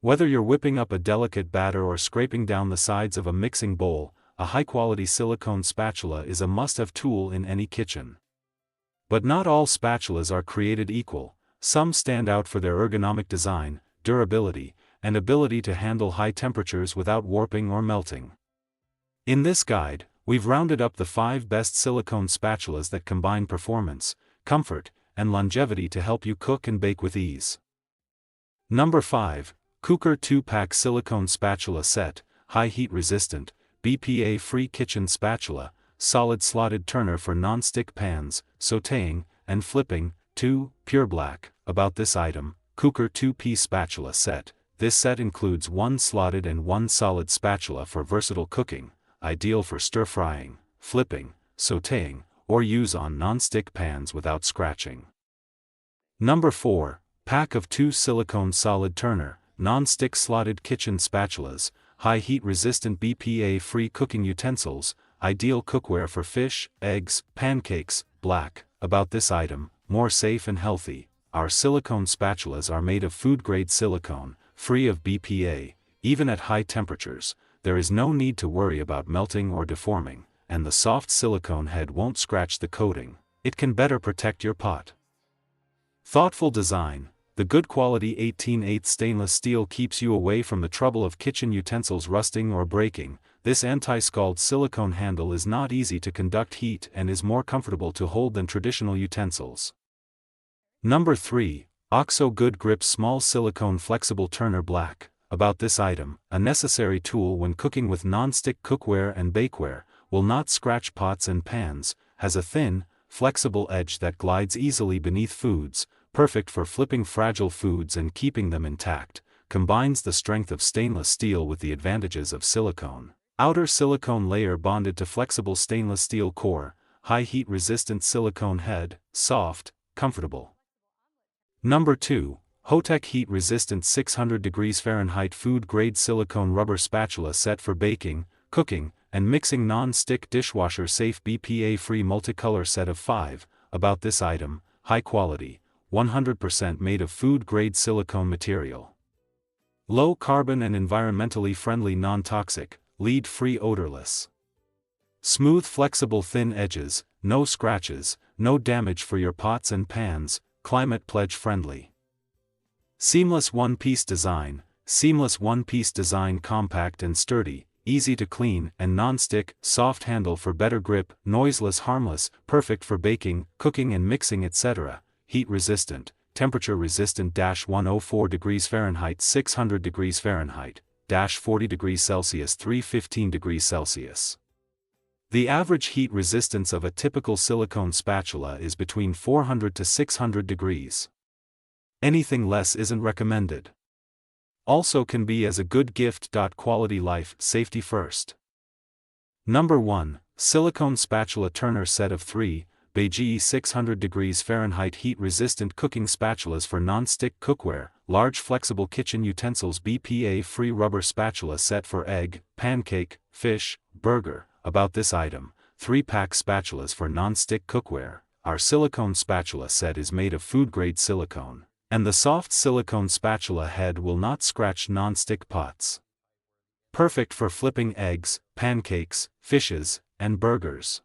Whether you're whipping up a delicate batter or scraping down the sides of a mixing bowl, a high-quality silicone spatula is a must-have tool in any kitchen. But not all spatulas are created equal. Some stand out for their ergonomic design, durability, and ability to handle high temperatures without warping or melting. In this guide, we've rounded up the 5 best silicone spatulas that combine performance, comfort, and longevity to help you cook and bake with ease. Number 5. Cooker 2-Pack Silicone Spatula Set, High Heat Resistant, BPA-Free Kitchen Spatula, Solid Slotted Turner for Non-Stick Pans, Sautéing, and Flipping. 2. Pure Black. About this item, Cooker 2-Piece Spatula Set. This set includes 1 slotted and 1 solid spatula for versatile cooking, ideal for stir-frying, flipping, sautéing, or use on non-stick pans without scratching. Number 4. Pack of 2 Silicone Solid Turner, Non-Stick Slotted Kitchen Spatulas, High Heat Resistant BPA-Free Cooking Utensils, Ideal Cookware for Fish, Eggs, Pancakes. Black. About this item, more safe and healthy. Our silicone spatulas are made of food-grade silicone, free of BPA. Even at high temperatures, there is no need to worry about melting or deforming, and the soft silicone head won't scratch the coating. It can better protect your pot. Thoughtful design. The good quality 18/8 stainless steel keeps you away from the trouble of kitchen utensils rusting or breaking. This anti-scald silicone handle is not easy to conduct heat and is more comfortable to hold than traditional utensils. Number 3. OXO Good Grip Small Silicone Flexible Turner. Black. About this item, a necessary tool when cooking with non-stick cookware and bakeware, will not scratch pots and pans, has a thin, flexible edge that glides easily beneath foods, perfect for flipping fragile foods and keeping them intact, combines the strength of stainless steel with the advantages of silicone. Outer silicone layer bonded to flexible stainless steel core, high heat resistant silicone head, soft, comfortable. Number 2. Hotech Heat Resistant 600 degrees Fahrenheit Food Grade Silicone Rubber Spatula Set for Baking, Cooking, and Mixing Non-Stick Dishwasher Safe BPA-Free Multicolor Set of 5. About this item, high quality, 100% made of food-grade silicone material. Low carbon and environmentally friendly, non-toxic, lead-free, odorless. Smooth, flexible, thin edges, no scratches, no damage for your pots and pans, climate pledge friendly. Seamless one-piece design. Seamless one-piece design, compact and sturdy, easy to clean and non-stick, soft handle for better grip, noiseless, harmless, perfect for baking, cooking and mixing, etc. Heat resistant, temperature resistant. 104 degrees Fahrenheit 600 degrees Fahrenheit, 40 degrees Celsius 315 degrees Celsius. The average heat resistance of a typical silicone spatula is between 400 to 600 degrees. Anything less isn't recommended. Also can be as a good gift. Quality, life, safety first. Number 1. Silicone Spatula Turner Set of 3, BGE 600 degrees Fahrenheit Heat Resistant Cooking Spatulas for Non-Stick Cookware, Large Flexible Kitchen Utensils BPA-Free Rubber Spatula Set for Egg, Pancake, Fish, Burger. About this item, 3-pack spatulas for non-stick cookware. Our silicone spatula set is made of food-grade silicone, and the soft silicone spatula head will not scratch non-stick pots. Perfect for flipping eggs, pancakes, fishes, and burgers.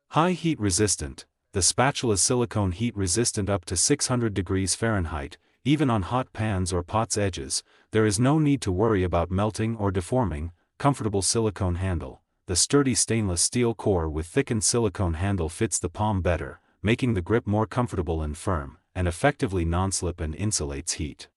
High heat resistant. The spatula's silicone heat resistant up to 600 degrees Fahrenheit, even on hot pans or pots' edges. There is no need to worry about melting or deforming. Comfortable silicone handle. The sturdy stainless steel core with thickened silicone handle fits the palm better, making the grip more comfortable and firm, and effectively non-slip and insulates heat.